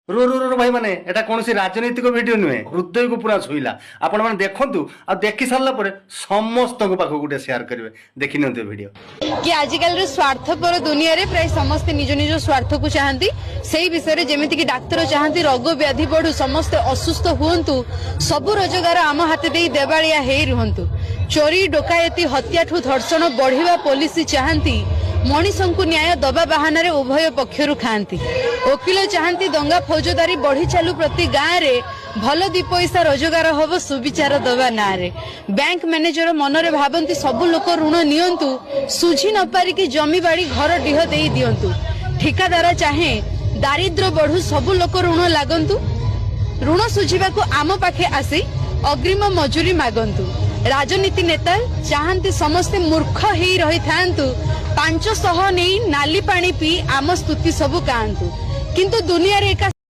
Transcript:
रो रो रो भाई माने एटा कौन सी राजनीतिक वीडियो नुहे हृदय को पूरा छुईला आपण माने देखंतु आ देखि सारला परे समस्त को पाखो गुटे शेयर करिवे देखि नते वीडियो कि आजिकल स्वार्थपर दुनिया रे प्राय समस्त निज निज स्वार्थ को चाहती से विषय जेमिति कि डाक्तर चाहती रोग व्याधि बढ़ू समस्त असुस्थ हुंतु सबु रोजगार आम हाथ दे देवालिया हे रुहंतु चोरी डकायती हत्या ठू धर्षण बढ़िवा पुलिस चाहती मनीषों को न्याय दबा बहाना रे उभय पक्षरु खांती वकिल चाहती दंगा फौजदारी बढ़ी चालू प्रति गाँव रे भल दी पैसा रोजगार हब सुविचार दबा ना रे बैंक मैनेजर मन रे भाबंती सबु लोक ऋण नियंतु सुझी न पारिकी जमी बाड़ी घर डिह देई दियंतु ठिकादार चाहे दारिद्र बढ़ू सबु लोक ऋण लागंतु ऋण सुझिबा को आम पाखे आसी अग्रिम मजूरी मागंतु राजनीति नेता चाहती समस्ते मूर्ख ही रही थांतु 500 नहीं नाली पानी पी आम स्तुति सबु कांतु किंतु दुनिया रे एका